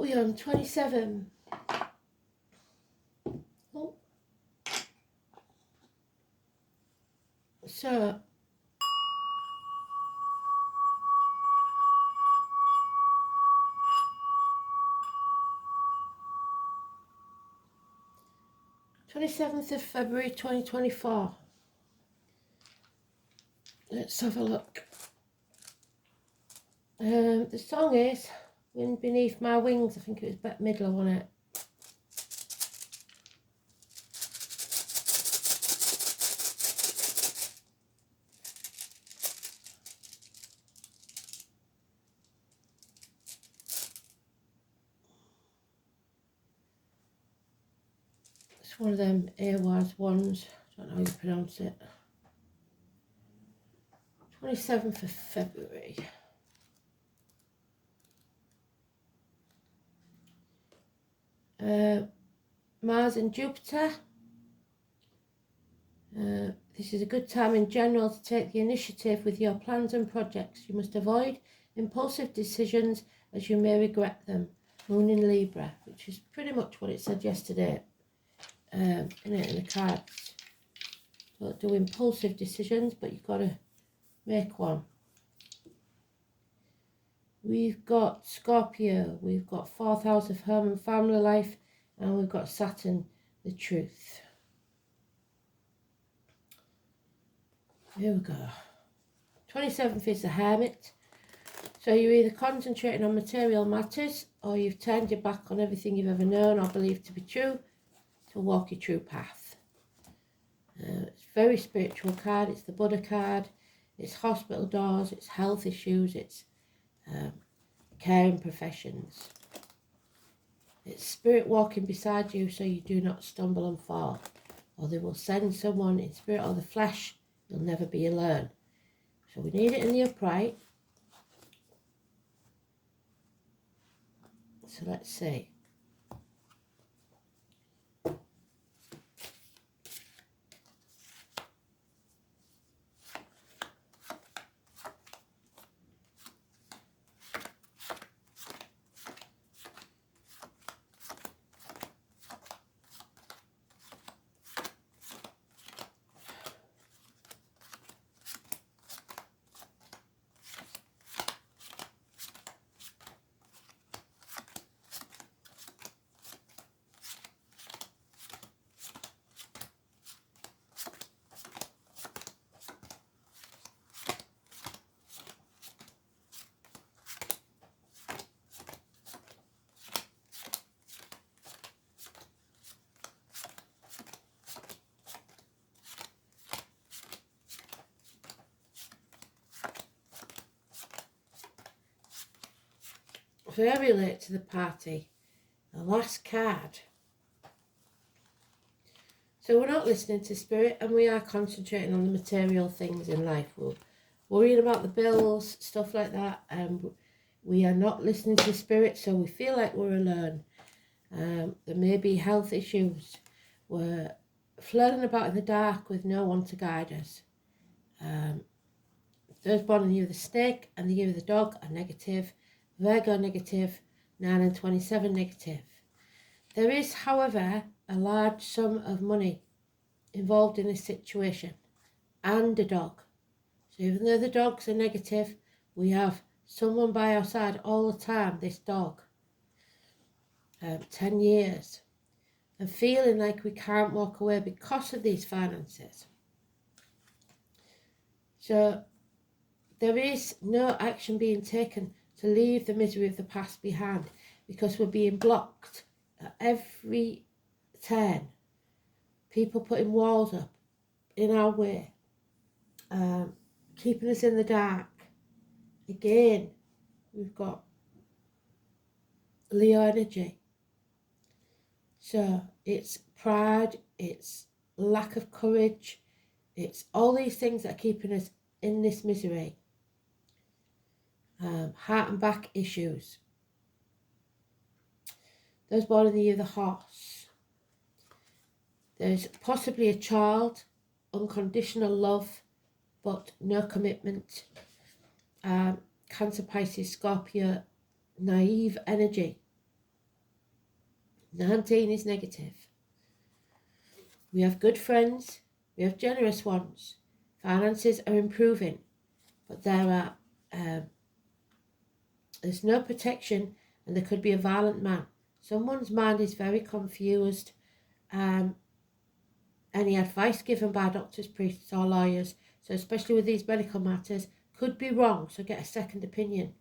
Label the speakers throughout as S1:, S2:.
S1: we on? 27. Oh. So, February 2024. Let's have a look. The song is Wind Beneath My Wings. I think it was Bette Midler, wasn't it? It's one of them AWAS ones. I don't know how you pronounce it. 27th of February. Mars and Jupiter. This is a good time in general to take the initiative with your plans and projects. You must avoid impulsive decisions as you may regret them. Moon in Libra, which is pretty much what it said yesterday in the cards. Don't do impulsive decisions, but you've got to make one. We've got Scorpio, we've got 4th house of home and family life, and we've got Saturn, the truth. Here we go. 27th is the Hermit. So you're either concentrating on material matters or you've turned your back on everything you've ever known or believed to be true to walk your true path. It's a very spiritual card. It's the Buddha card. It's hospital doors. It's health issues. It's caring professions. It's spirit walking beside you so you do not stumble and fall. Or they will send someone in spirit or the flesh. You'll never be alone. So we need it in the upright. So let's see. Very late to the party. The last card. So we're not listening to spirit and we are concentrating on the material things in life. We're worrying about the bills, stuff like that. And we are not listening to spirit, so we feel like we're alone. There may be health issues. We're flirting about in the dark with no one to guide us. Those born in the year of the snake and the year of the dog are negative. Virgo negative, 9 and 27 negative. There is, however, a large sum of money involved in this situation and a dog. So even though the dogs are negative, we have someone by our side all the time, this dog. 10 years. And feeling like we can't walk away because of these finances. So there is no action being taken to leave the misery of the past behind because we're being blocked at every turn. People putting walls up in our way, keeping us in the dark. Again, we've got Leo energy. So it's pride, it's lack of courage, it's all these things that are keeping us in this misery. Heart and back issues. Those born in the year of the horse. There's possibly a child, unconditional love, but no commitment. Cancer, Pisces, Scorpio, naive energy. 19 is negative. We have good friends, we have generous ones, finances are improving, but there's no protection and there could be a violent man. Someone's mind is very confused. Any advice given by doctors, priests or lawyers, so especially with these medical matters, could be wrong, so get a second opinion.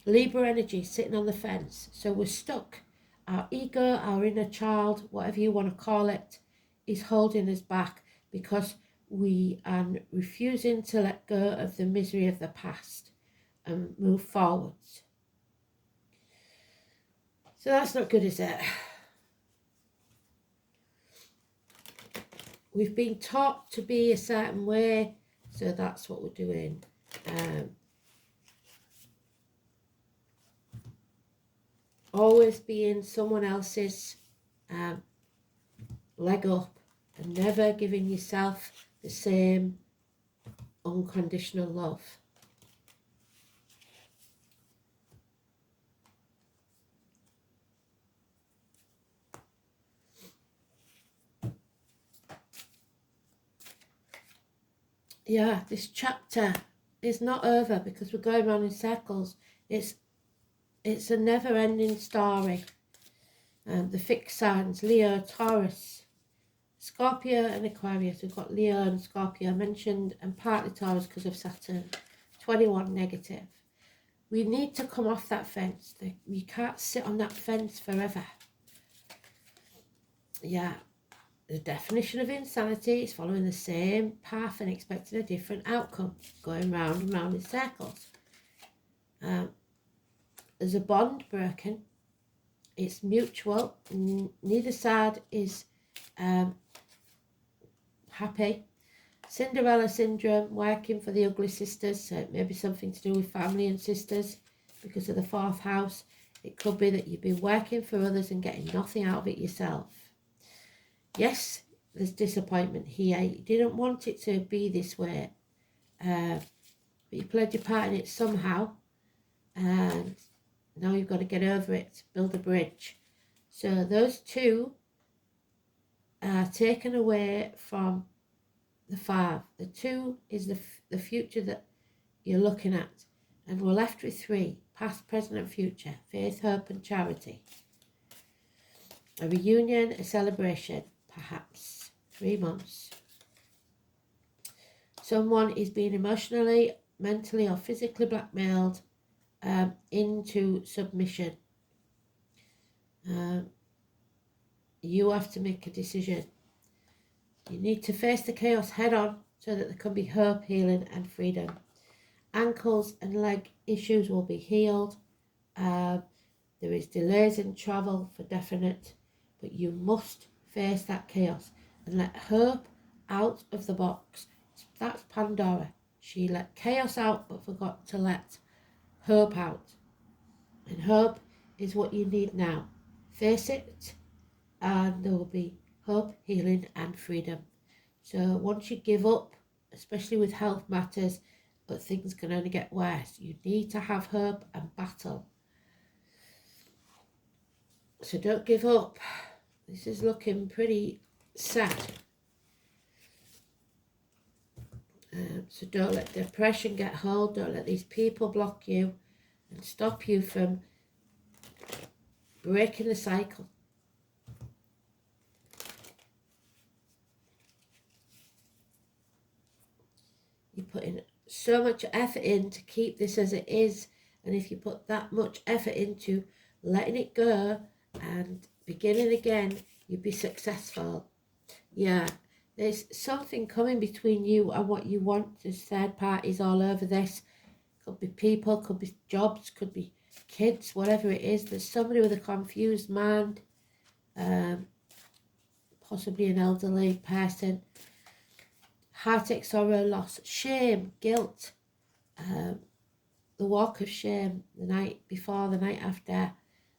S1: Libra energy sitting on the fence, so we're stuck. Our ego, our inner child, whatever you want to call it, is holding us back because we are refusing to let go of the misery of the past and move forwards. So that's not good, is it? We've been taught to be a certain way, so that's what we're doing. Always being someone else's leg up and never giving yourself the same unconditional love. Yeah, this chapter is not over because we're going around in circles. It's a never-ending story. The fixed signs, Leo, Taurus, Scorpio and Aquarius. We've got Leo and Scorpio mentioned, and partly Taurus because of Saturn. 21 negative. We need to come off that fence. We can't sit on that fence forever. Yeah, the definition of insanity is following the same path and expecting a different outcome, going round and round in circles. There's a bond broken. It's mutual. Neither side is happy. Cinderella syndrome, working for the ugly sisters, so it may be something to do with family and sisters because of the 4th house. It could be that you've been working for others and getting nothing out of it yourself. Yes, there's disappointment here. You didn't want it to be this way, but you played your part in it somehow, and now you've got to get over it, build a bridge. So those two are taken away from the 5. The 2 is the future that you're looking at, and we're left with 3, past, present and future, faith, hope and charity. A reunion, a celebration, perhaps 3 months. Someone is being emotionally, mentally or physically blackmailed into submission. You have to make a decision. You need to face the chaos head on so that there can be hope, healing and freedom. Ankles and leg issues will be healed. There is delays in travel for definite, but you must face that chaos and let hope out of the box. That's Pandora. She let chaos out but forgot to let hope out. And hope is what you need now. Face it and there will be hope, healing and freedom. So once you give up, especially with health matters, but things can only get worse, you need to have hope and battle. So don't give up. This is looking pretty sad. So don't let depression get hold. Don't let these people block you and stop you from breaking the cycle. You're putting so much effort in to keep this as it is, and if you put that much effort into letting it go and beginning again, you'd be successful. Yeah, there's something coming between you and what you want. There's third parties all over this. Could be people, could be jobs, could be kids, whatever it is. There's somebody with a confused mind, possibly an elderly person. Heartache, sorrow, loss, shame, guilt, the walk of shame, the night before, the night after,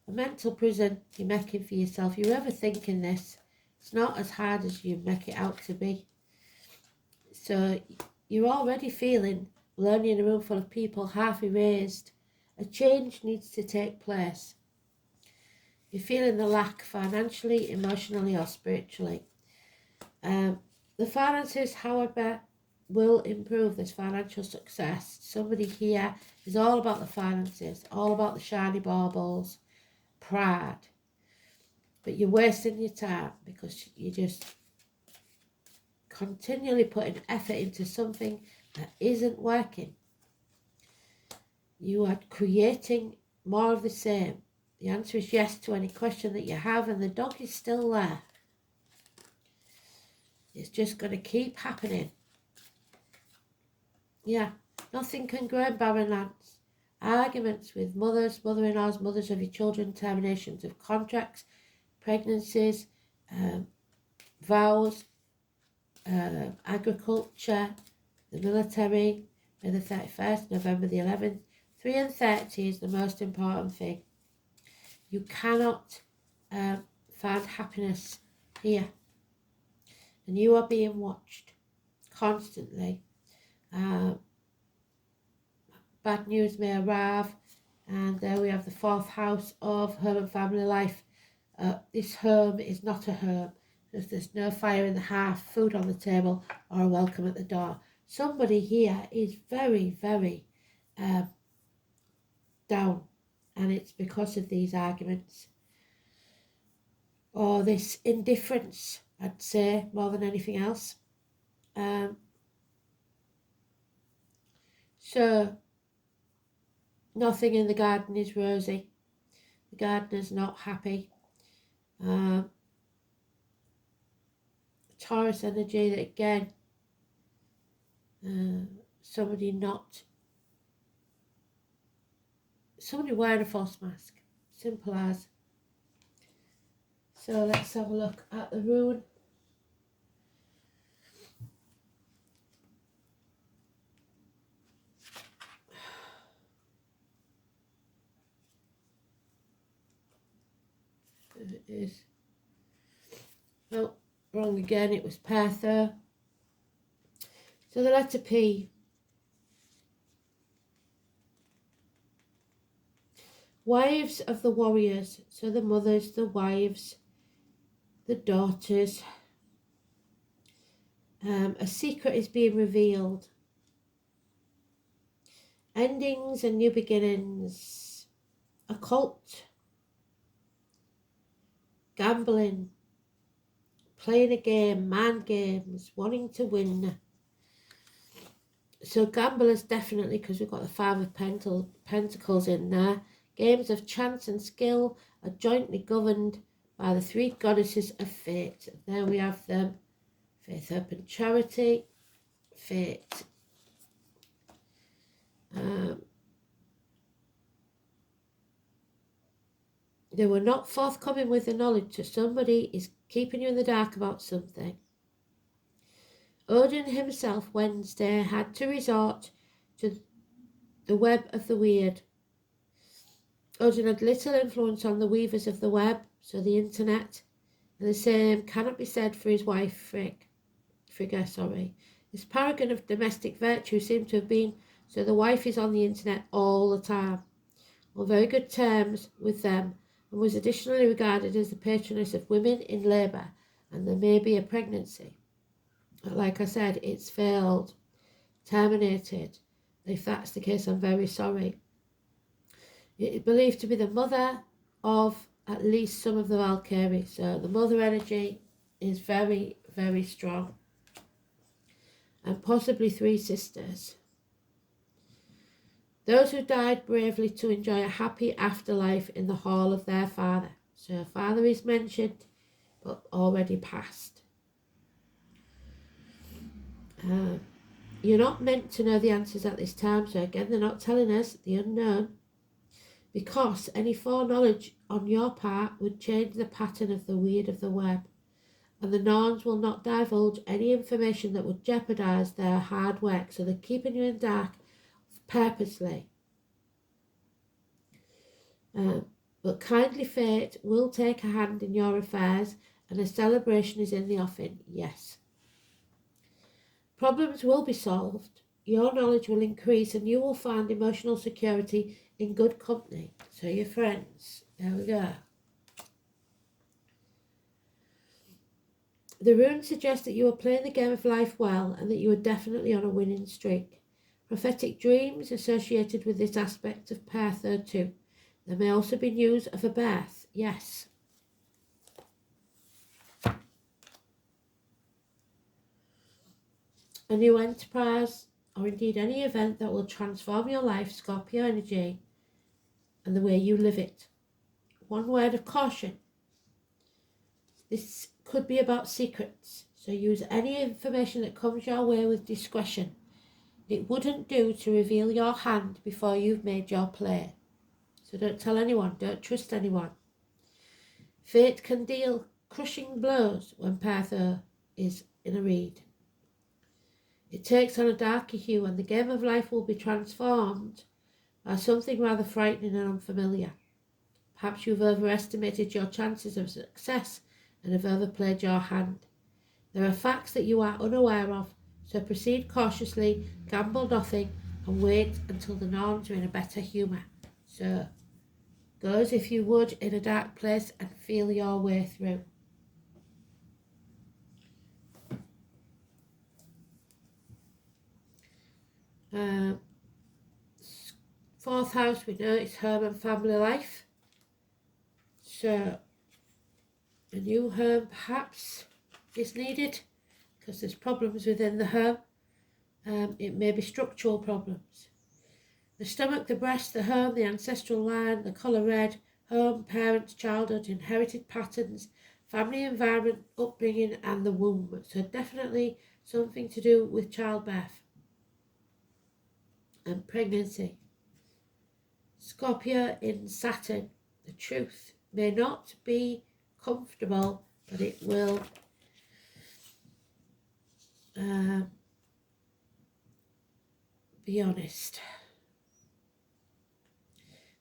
S1: a mental prison you're making for yourself. You're overthinking this. It's not as hard as you make it out to be. So you're already feeling lonely in a room full of people, half erased. A change needs to take place. You're feeling the lack financially, emotionally or spiritually. The finances, however, will improve. This financial success. Somebody here is all about the finances, all about the shiny baubles, pride. But you're wasting your time because you're just continually putting effort into something that isn't working. You are creating more of the same. The answer is yes to any question that you have, and the dog is still there. It's just going to keep happening. Yeah, nothing can grow in barren lands. Arguments with mothers, mother-in-laws, mothers of your children, terminations of contracts, pregnancies, vows, agriculture, the military, May the 31st, November the 11th. 3 and 30 is the most important thing. You cannot find happiness here. And you are being watched constantly. Bad news may arrive, and there we have the 4th house of home and family life. This home is not a home. There's no fire in the hearth, food on the table, or a welcome at the door. Somebody here is very, very down, and it's because of these arguments or this indifference, I'd say, more than anything else. So nothing in the garden is rosy. The gardener's not happy. Taurus energy, that again, somebody wearing a false mask. Simple as. So let's have a look at the rune. It is. No, wrong again. It was Pertha. So the letter P. Wives of the warriors. So the mothers, the wives, the daughters. A secret is being revealed. Endings and new beginnings. Occult. Gambling. Playing a game, mind games, wanting to win. So gamblers definitely, because we've got the 5 of Pentacles in there. Games of chance and skill are jointly governed by the 3 goddesses of fate. There we have them. Faith, hope and charity. Fate. They were not forthcoming with the knowledge, so somebody is keeping you in the dark about something. Odin himself, Wednesday, had to resort to the web of the weird. Odin had little influence on the weavers of the web, so the internet, and the same cannot be said for his wife, Frigga. This paragon of domestic virtue seemed to have been, so the wife is on the internet all the time, on very good terms with them, and was additionally regarded as the patroness of women in labour, and there may be a pregnancy. Like I said, it's failed, terminated. If that's the case, I'm very sorry. It is believed to be the mother of at least some of the Valkyrie. So the mother energy is very, very strong. And possibly 3 sisters. Those who died bravely to enjoy a happy afterlife in the hall of their father. So father is mentioned, but already passed. You're not meant to know the answers at this time, so again they're not telling us the unknown, because any foreknowledge on your part would change the pattern of the weird of the web, and the Norns will not divulge any information that would jeopardise their hard work, so they're keeping you in dark purposely. But kindly fate will take a hand in your affairs, and a celebration is in the offing, yes. Problems will be solved, your knowledge will increase, and you will find emotional security in good company. So your friends, there we go. The runes suggest that you are playing the game of life well and that you are definitely on a winning streak. Prophetic dreams associated with this aspect of pair third too. There may also be news of a birth, yes. A new enterprise, or indeed any event that will transform your life, Scorpio energy, and the way you live it. One word of caution. This could be about secrets, so use any information that comes your way with discretion. It wouldn't do to reveal your hand before you've made your play. So don't tell anyone, don't trust anyone. Fate can deal crushing blows when Parther is in a read. It takes on a darker hue and the game of life will be transformed by something rather frightening and unfamiliar. Perhaps you've overestimated your chances of success and have overplayed your hand. There are facts that you are unaware of, so proceed cautiously, gamble nothing, and wait until the norms are in a better humour. So, go as if you would in a dark place and feel your way through. Fourth house, we know it's home and family life. So, a new home perhaps is needed because there's problems within the home. It may be structural problems. The stomach, the breast, the home, the ancestral line, the colour red, home, parents, childhood, inherited patterns, family environment, upbringing and the womb. So definitely something to do with childbirth and pregnancy. Scorpio in Saturn, the truth may not be comfortable, but it will be honest.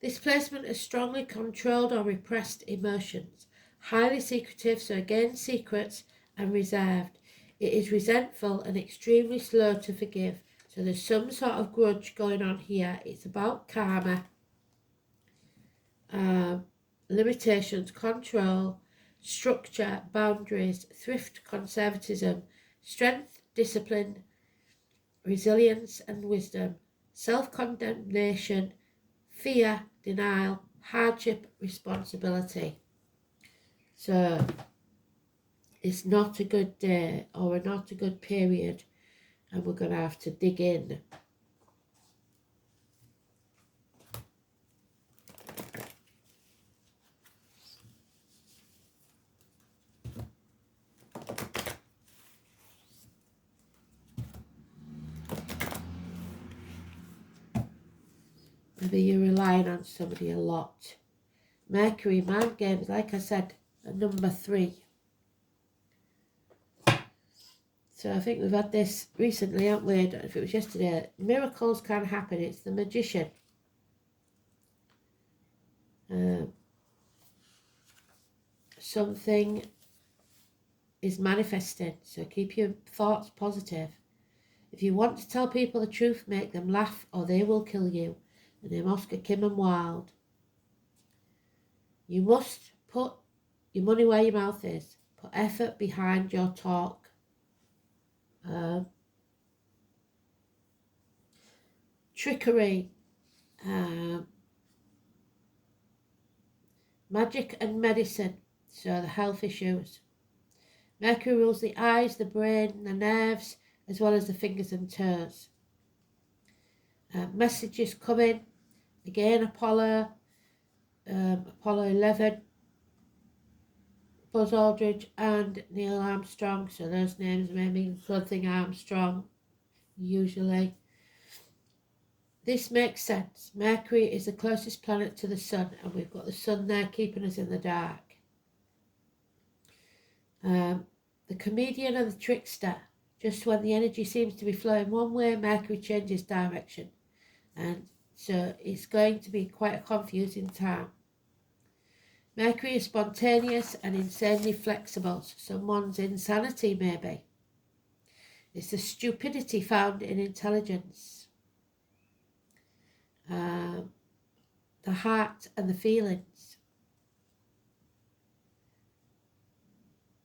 S1: This placement has strongly controlled or repressed emotions, highly secretive, so again secrets, and reserved. It is resentful and extremely slow to forgive, so there's some sort of grudge going on here. It's about karma, limitations, control, structure, boundaries, thrift, conservatism, strength, discipline, resilience and wisdom, self-condemnation, fear, denial, hardship, responsibility. So it's not a good day or not a good period, and we're going to have to dig in. Maybe you're relying on somebody a lot. Mercury, mind games, like I said, at number 3. So I think we've had this recently, haven't we? I don't know if it was yesterday. Miracles can happen. It's the magician. Something is manifesting, so keep your thoughts positive. If you want to tell people the truth, make them laugh or they will kill you. The name Oscar Kimman Wilde. You must put your money where your mouth is. Put effort behind your talk. Trickery. Magic and medicine. So the health issues. Mercury rules the eyes, the brain, the nerves, as well as the fingers and toes. Messages coming. Again, Apollo 11, Buzz Aldridge and Neil Armstrong. So those names may mean something Armstrong, usually. This makes sense. Mercury is the closest planet to the sun, and we've got the sun there keeping us in the dark. The comedian and the trickster. Just when the energy seems to be flowing one way, Mercury changes direction. And so it's going to be quite a confusing time. Mercury is spontaneous and insanely flexible. So someone's insanity, maybe. It's the stupidity found in intelligence. The heart and the feelings.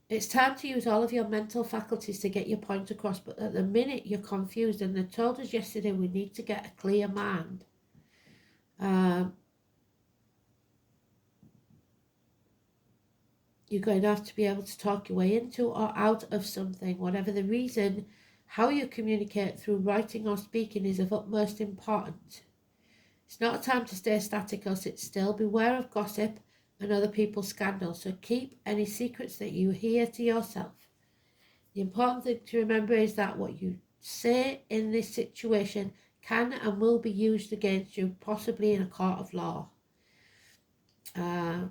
S1: It's time to use all of your mental faculties to get your point across, but at the minute you're confused, and they told us yesterday we need to get a clear mind. You're going to have to be able to talk your way into or out of something, whatever the reason. How you communicate through writing or speaking is of utmost importance. It's not a time to stay static or sit still. Beware of gossip and other people's scandals, so keep any secrets that you hear to yourself. The important thing to remember is that what you say in this situation can and will be used against you, possibly in a court of law. And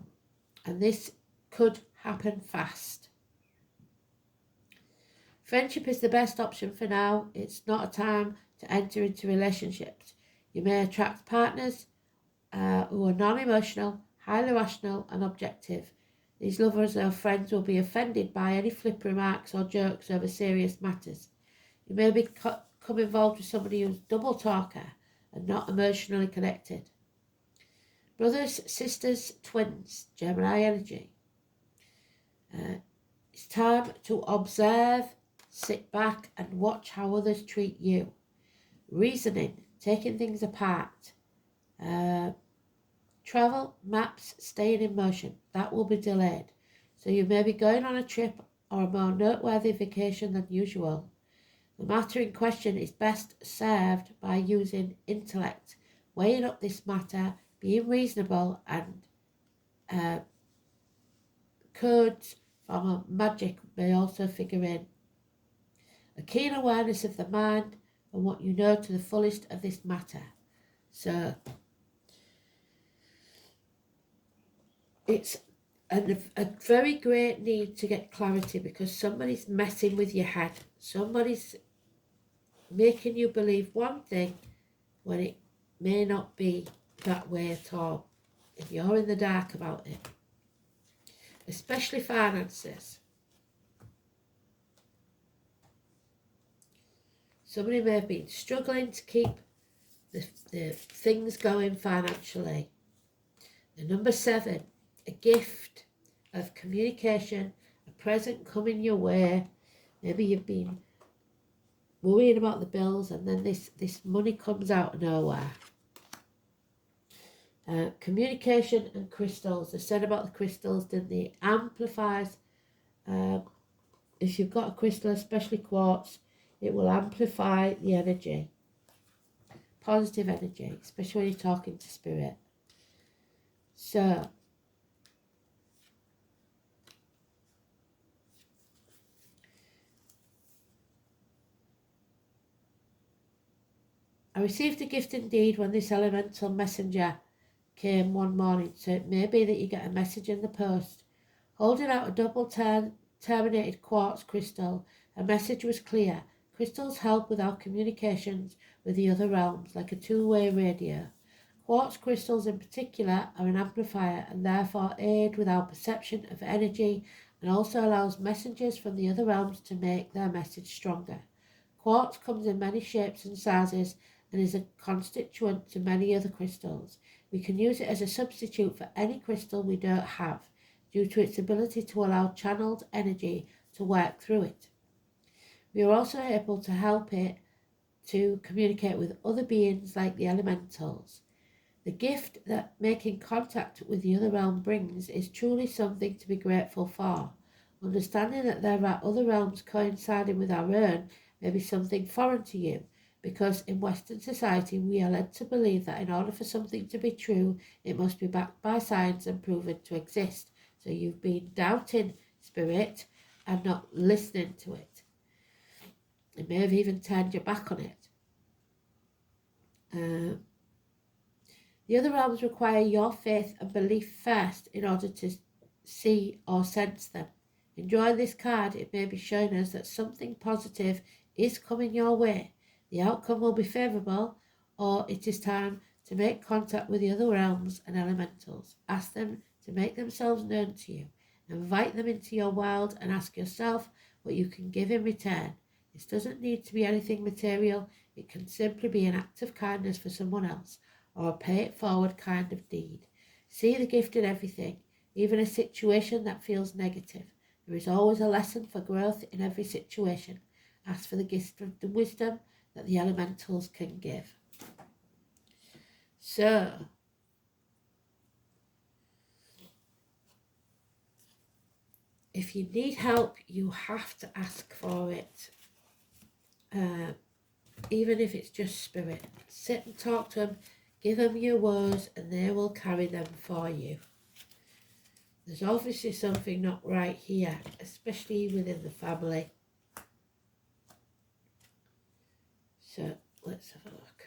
S1: this could happen fast. Friendship is the best option for now. It's not a time to enter into relationships. You may attract partners who are non-emotional, highly rational and objective. These lovers or friends will be offended by any flip remarks or jokes over serious matters. You may become involved with somebody who's double talker and not emotionally connected. Brothers, sisters, twins, Gemini energy. It's time to observe, sit back and watch how others treat you. Reasoning, taking things apart. Travel, maps, staying in motion. That will be delayed. So you may be going on a trip or a more noteworthy vacation than usual. The matter in question is best served by using intellect, weighing up this matter, being reasonable, and codes from magic may also figure in. A keen awareness of the mind and what you know to the fullest of this matter. So it's a very great need to get clarity, because somebody's messing with your head. Somebody's making you believe one thing when it may not be that way at all. If you're in the dark about it. Especially finances. Somebody may have been struggling to keep the things going financially. The number 7, a gift of communication, a present coming your way. Maybe you've been worrying about the bills and then this money comes out of nowhere. Communication and crystals. They said about the crystals, didn't they? Amplifies. If you've got a crystal, especially quartz, it will amplify the energy. Positive energy, especially when you're talking to spirit. So, I received a gift indeed when this elemental messenger came one morning, so it may be that you get a message in the post. Holding out a double terminated quartz crystal, a message was clear. Crystals help with our communications with the other realms, like a two-way radio. Quartz crystals in particular are an amplifier and therefore aid with our perception of energy, and also allows messengers from the other realms to make their message stronger. Quartz comes in many shapes and sizes and is a constituent to many other crystals. We can use it as a substitute for any crystal we don't have, due to its ability to allow channeled energy to work through it. We are also able to help it to communicate with other beings like the elementals. The gift that making contact with the other realm brings is truly something to be grateful for. Understanding that there are other realms coinciding with our own may be something foreign to you, because in Western society we are led to believe that in order for something to be true, it must be backed by science and proven to exist. So you've been doubting spirit and not listening to it. It may have even turned your back on it. The other realms require your faith and belief first in order to see or sense them. Enjoy this card. It may be showing us that something positive is coming your way. The outcome will be favourable, or it is time to make contact with the other realms and elementals. Ask them to make themselves known to you. Invite them into your world and ask yourself what you can give in return. This doesn't need to be anything material. It can simply be an act of kindness for someone else, or a pay it forward kind of deed. See the gift in everything, even a situation that feels negative. There is always a lesson for growth in every situation. Ask for the gift of the wisdom that the elementals can give. So, if you need help, you have to ask for it. Even if it's just spirit. Sit and talk to them, give them your words, and they will carry them for you. There's obviously something not right here, especially within the family. So let's have a look.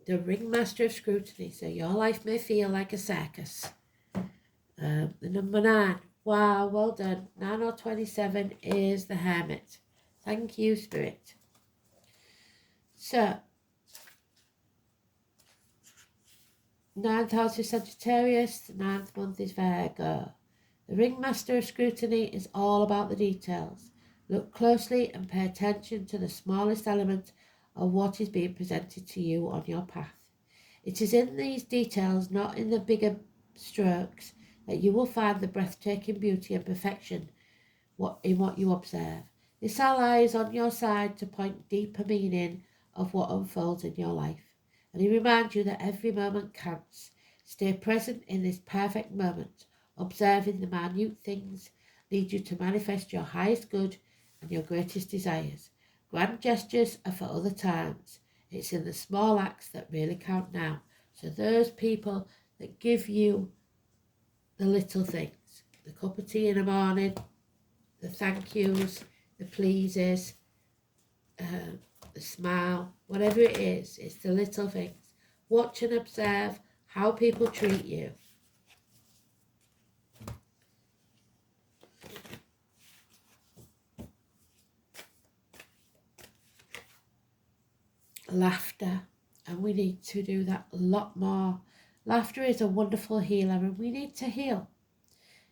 S1: The Ringmaster of Scrutiny. So your life may feel like a circus. The number 9. Wow, well done. 9 or 27 is the Hermit. Thank you, Spirit. So, 9th house is Sagittarius, the 9th month is Virgo. The Ringmaster of Scrutiny is all about the details. Look closely and pay attention to the smallest element of what is being presented to you on your path. It is in these details, not in the bigger strokes, that you will find the breathtaking beauty and perfection in what you observe. This ally is on your side to point deeper meaning of what unfolds in your life. And he reminds you that every moment counts. Stay present in this perfect moment. Observing the minute things lead you to manifest your highest good and your greatest desires. Grand gestures are for other times. It's in the small acts that really count now. So those people that give you the little things, the cup of tea in the morning, the thank yous, the pleases, the smile, whatever it is, it's the little things. Watch and observe how people treat you. Laughter, and we need to do that a lot more. Laughter is a wonderful healer, and we need to heal.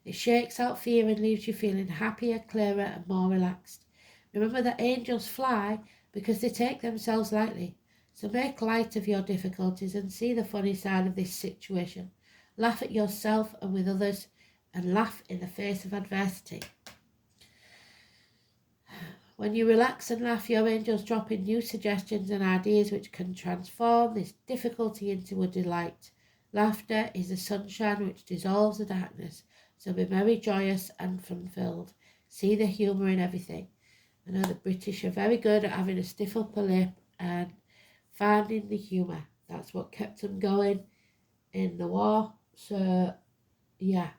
S1: It shakes out fear and leaves you feeling happier, clearer, and more relaxed. Remember that angels fly because they take themselves lightly. So make light of your difficulties and see the funny side of this situation. Laugh at yourself and with others, and laugh in the face of adversity. When you relax and laugh, your angels drop in new suggestions and ideas which can transform this difficulty into a delight. Laughter is the sunshine which dissolves the darkness. So be merry, joyous, and fun-filled. See the humour in everything. I know the British are very good at having a stiff upper lip and finding the humour. That's what kept them going in the war. So, yeah,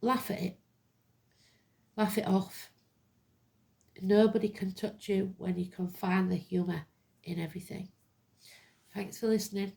S1: laugh at it. Laugh it off. Nobody can touch you when you can find the humour in everything. Thanks for listening.